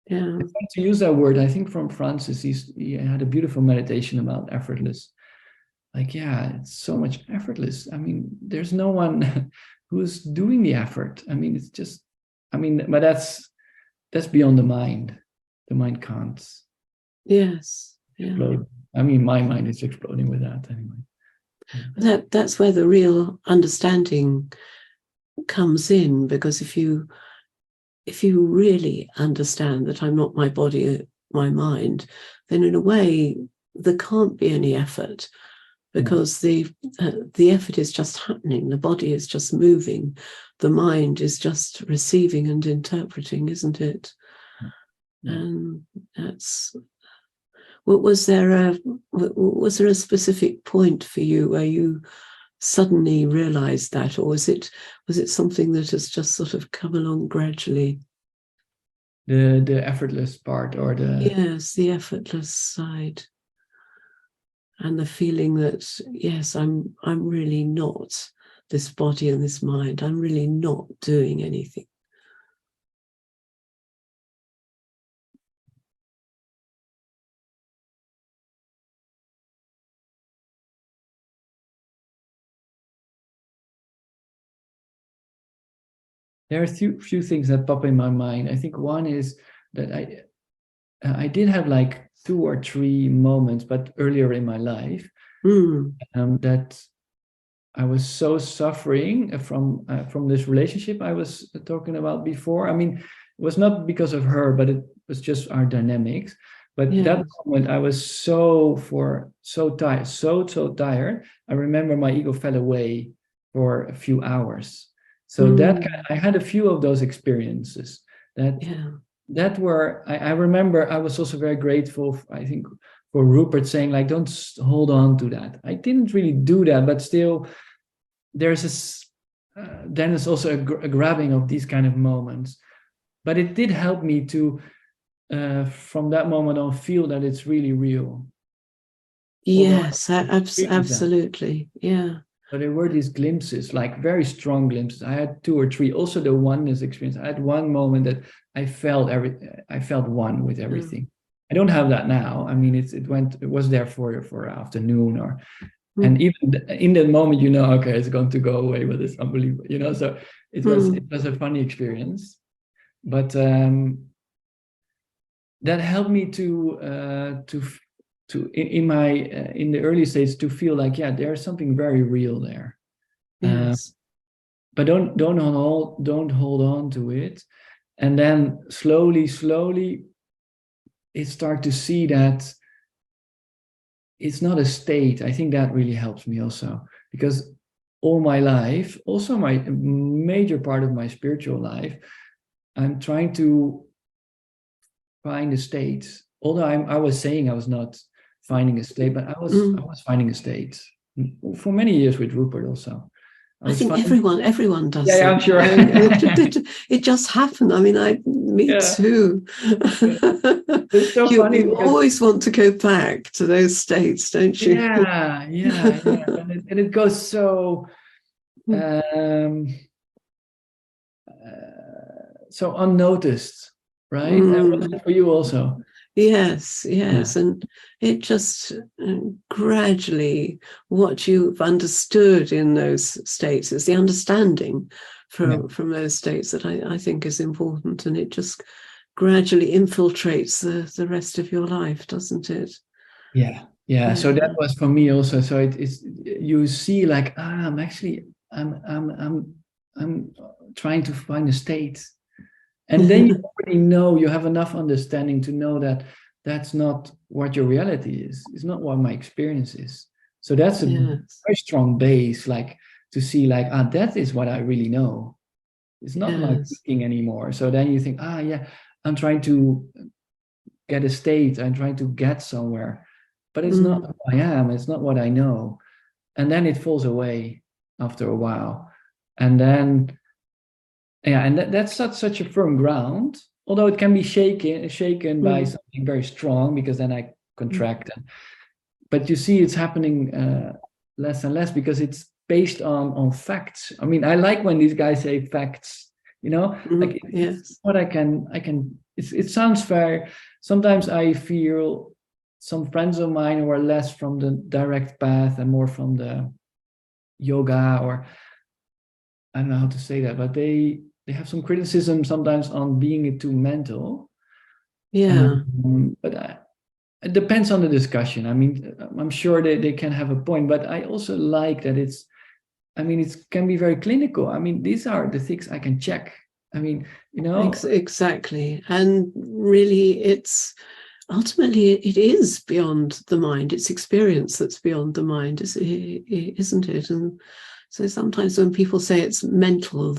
Yeah. I want to use that word. I think from Francis, he had a beautiful meditation about effortless. Like, yeah, it's so much effortless. I mean, there's no one who's doing the effort. I mean, it's just, but that's beyond the mind. The mind can't. Yes. Yeah. Explode. I mean, my mind is exploding with that anyway. That's where the real understanding comes in, because if you really understand that I'm not my body, my mind, then in a way there can't be any effort, because the effort is just happening. The body is just moving. The mind is just receiving and interpreting, isn't it? And that's. Was there a specific point for you where you suddenly realized that, or was it something that has just sort of come along gradually? The effortless part, or the effortless side, and the feeling that, yes, I'm really not this body and this mind. I'm really not doing anything. There are a few things that pop in my mind. I think one is that I did have, like, 2 or 3 moments, but earlier in my life, that I was so suffering from this relationship I was talking about before. I mean, it was not because of her, but it was just our dynamics. But that moment, I was so tired, so tired. I remember my ego fell away for a few hours. So I had a few of those experiences that were, I remember I was also very grateful, I think, for Rupert saying, like, don't hold on to that. I didn't really do that, but still there's then it's also a grabbing of these kind of moments. But it did help me to, from that moment on, feel that it's really real. Yes, absolutely. Yeah. So there were these glimpses, like very strong glimpses. I had 2 or 3. Also the oneness experience. I had one moment that I felt one with everything. I don't have that now. I mean, it was there for afternoon, or and even in that moment, okay, it's going to go away, but it's unbelievable, So it was a funny experience, but that helped me to in the early stages to feel like, yeah, there's something very real there. Yes. But don't hold on to it, and then slowly it start to see that it's not a state. I think that really helps me also, because all my life, also my major part of my spiritual life, I'm trying to find a state. Although I was saying I was not finding a state, but I was finding a state for many years with Rupert also. I think everyone does. Yeah, I'm sure. It just happened. I mean, me too. It's so funny. You always want to go back to those states, don't you? Yeah. And it goes so so unnoticed, right? And was that for you also? Yes. And it just gradually, what you've understood in those states is the understanding from those states that I think is important, and it just gradually infiltrates the rest of your life, doesn't it? Yeah. So that was for me also. So it's you see, like, I'm trying to find a state. And then you already know, you have enough understanding to know that that's not what your reality is. It's not what my experience is. So that's a very strong base, like to see, like, that is what I really know. It's not like thinking anymore. So then you think, I'm trying to get a state. I'm trying to get somewhere. But it's not who I am. It's not what I know. And then it falls away after a while. And then and that's such a firm ground, although it can be shaken by something very strong, because then I contract. But you see it's happening less and less, because it's based on facts. I mean, I like when these guys say facts, like it's what I can, it sounds fair. Sometimes I feel some friends of mine who are less from the direct path and more from the yoga, or I don't know how to say that, but they have some criticism sometimes on being too mental. But it depends on the discussion. I mean, I'm sure they can have a point, but I also like that it can be very clinical. I mean, these are the things I can check. I mean, Exactly. And really, it's ultimately, it is beyond the mind. It's experience that's beyond the mind, isn't it? And so sometimes when people say it's mental,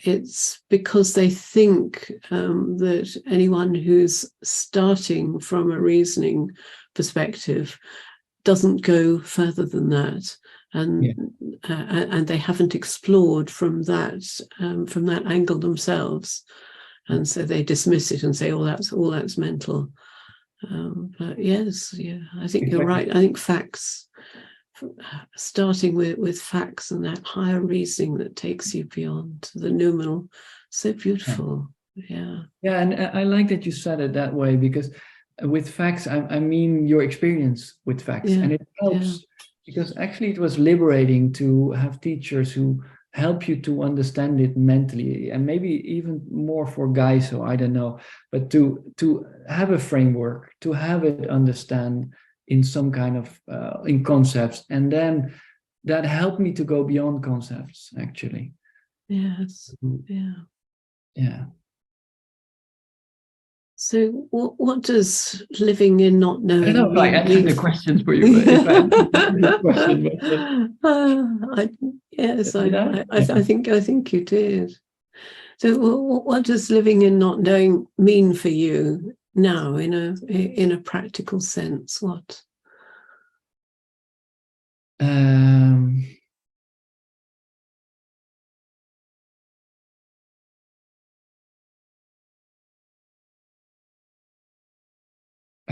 it's because they think that anyone who's starting from a reasoning perspective doesn't go further than that, and they haven't explored from that angle themselves, and so they dismiss it and say, "Oh, that's mental." But yes, I think you're right. I think facts. Starting with facts and that higher reasoning that takes you beyond the noumenal, so beautiful. And I like that you said it that way, because with facts I mean your experience with facts, and it helps because actually it was liberating to have teachers who help you to understand it mentally, and maybe even more for guys, so I don't know, but to have a framework, to have it understand in some kind of in concepts, and then that helped me to go beyond concepts, actually. So what does living in not knowing I don't know if I answered the questions for you. If I answered the question, I think you did. So what does living in not knowing mean for you now, in a practical sense? What?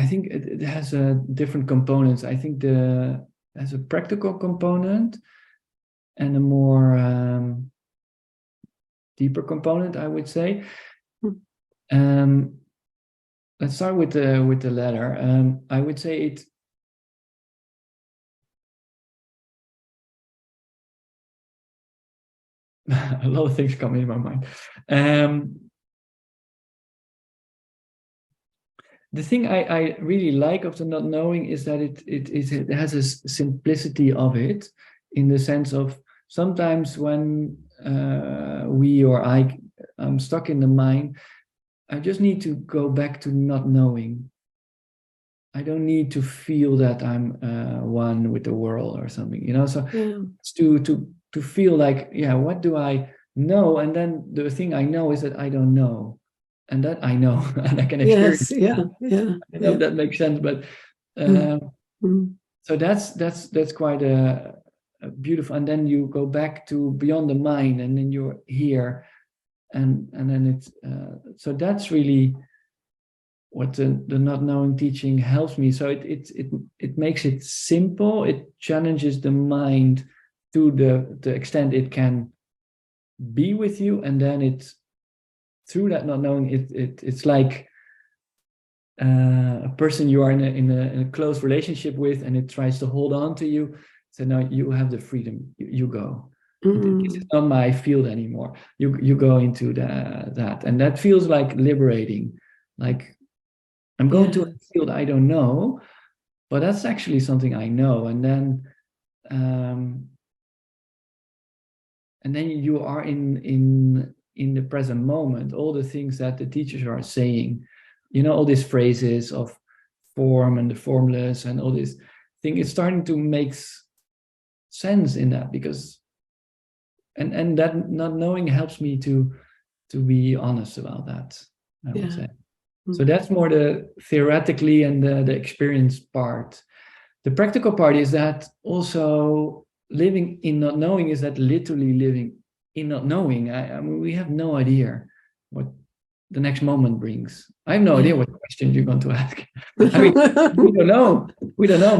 I think it has different components. I think it has a practical component and a more deeper component, I would say. Let's start with the latter. I would say it. A lot of things come in my mind. The thing I really like of the not knowing is that it has a simplicity of it, in the sense of sometimes when I'm stuck in the mind, I just need to go back to not knowing. I don't need to feel that I'm one with the world or something, So it's to feel like, what do I know? And then the thing I know is that I don't know. And that I know, and I can experience. Yes, I know that makes sense, but so that's quite a beautiful. And then you go back to beyond the mind, and then you're here, and then it's so that's really what the not knowing teaching helps me. So it makes it simple. It challenges the mind to the extent it can be with you, and then it's through that not knowing, it's like a person you are in a close relationship with, and it tries to hold on to you. So now you have the freedom. You go. This is not my field anymore. You go into that, and that feels like liberating. Like I'm going to a field I don't know, but that's actually something I know. And then you are in the present moment. All the things that the teachers are saying, all these phrases of form and the formless and all this thing, it's starting to make sense in that, because and that not knowing helps me to be honest about that, I would say. So that's more the theoretically and the experience part. The practical part is that also living in not knowing is that literally living in not knowing. I mean, we have no idea what the next moment brings. I have no idea what questions you're going to ask. I mean, we don't know. We don't know.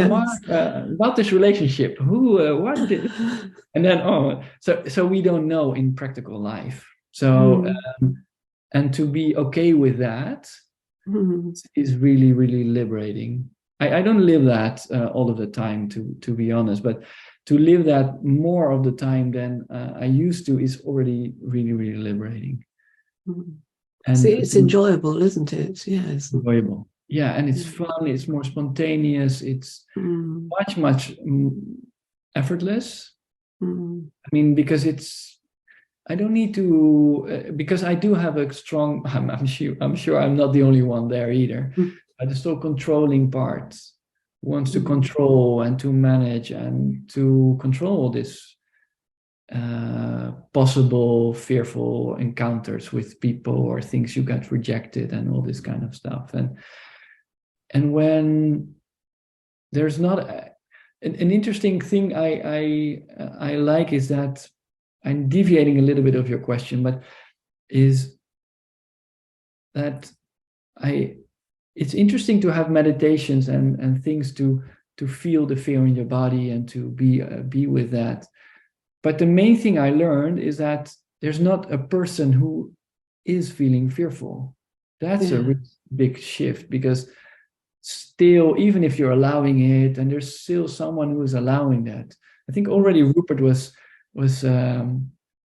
Marc, about this relationship, what did, and then so we don't know in practical life. So and to be okay with that is really, really liberating. I don't live that all of the time, to be honest, but to live that more of the time than I used to is already really, really liberating. And see, it's enjoyable, isn't it? Yes, enjoyable. Yeah, and it's fun. It's more spontaneous. It's much effortless. I mean, because I don't need to, because I do have a strong. I'm sure I'm not the only one there either. But the still controlling part wants to control and to manage and to control this possible fearful encounters with people or things you got rejected and all this kind of stuff. And when there's not an interesting thing I like is that I'm deviating a little bit of your question, but is that it's interesting to have meditations and things to feel the fear in your body and to be with that. But the main thing I learned is that there's not a person who is feeling fearful. That's a really big shift, because still, even if you're allowing it, and there's still someone who is allowing that. I think already Rupert was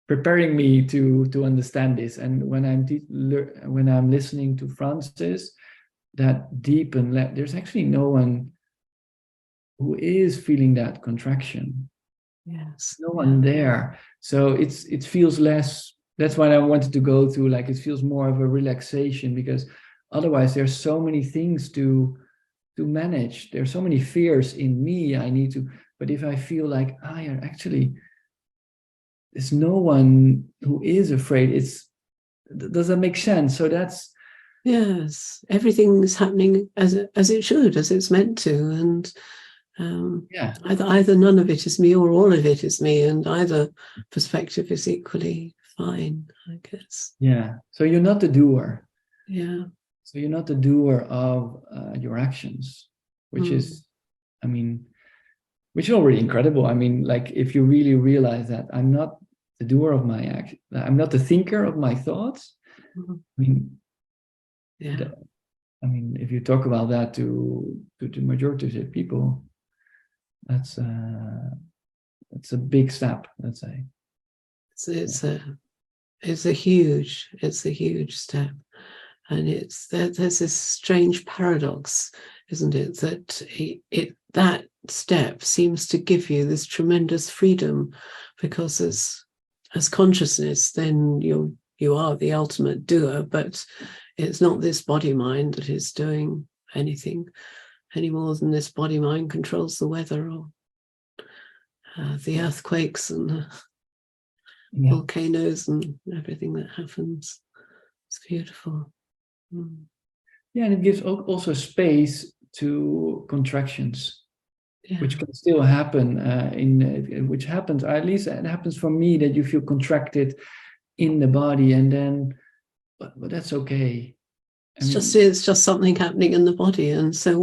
preparing me to understand this. And when I'm listening to Francis, that deep and there's actually no one who is feeling that contraction. Yes, no one there. So it feels less. That's why I wanted to go through. Like, it feels more of a relaxation, because otherwise there's so many things to manage. There's so many fears in me. I need to. But if I feel like actually, there's no one who is afraid. Does that make sense? So that's. Yes, everything's happening as it should, as it's meant to, and either none of it is me or all of it is me, and either perspective is equally fine, I guess. Yeah. So you're not the doer. Yeah. So you're not the doer of your actions, which is, I mean, which is already incredible. I mean, like if you really realize that I'm not the doer of my action, I'm not the thinker of my thoughts. I mean, Yeah. I mean, if you talk about that to the majority of people, that's a big step, let's say. It's a huge step, and there's this strange paradox, isn't it, that that step seems to give you this tremendous freedom, because as consciousness, then you are the ultimate doer, but it's not this body mind that is doing anything any more than this body mind controls the weather or the earthquakes and the volcanoes and everything that happens. It's beautiful. Yeah, and it gives also space to contractions, which can still happen which happens, at least it happens for me, that you feel contracted in the body, and then but that's okay. It's just something happening in the body, and so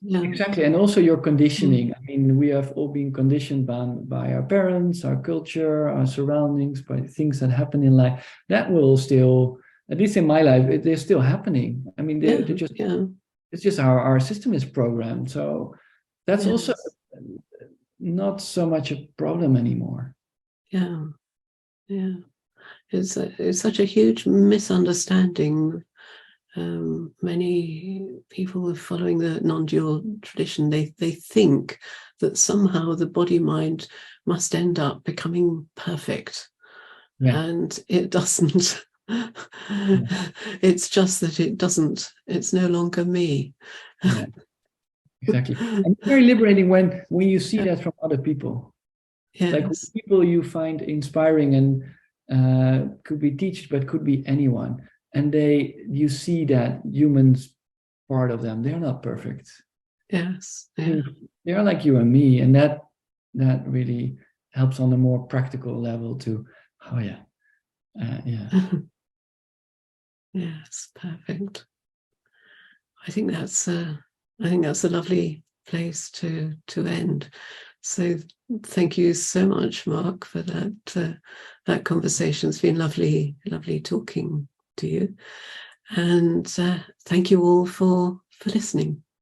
exactly. And also your conditioning. I mean, we have all been conditioned by our parents, our culture, our surroundings, by things that happen in life. That will still, at least in my life, they're still happening. I mean, they're just it's just our system is programmed. So that's also not so much a problem anymore. Yeah. It's such a huge misunderstanding. Many people are following the non-dual tradition. They think that somehow the body mind must end up becoming perfect, and it doesn't. It's just that it doesn't. It's no longer me. Exactly, and it's very liberating when you see that from other people. Like people you find inspiring, and could be teachers, but could be anyone. And you see that humans part of them, they're not perfect. They're like you and me, and that really helps on a more practical level to Yes, perfect. I think that's a lovely place to end. So thank you so much, Marc, for that conversation. It's been lovely talking to you, and thank you all for listening.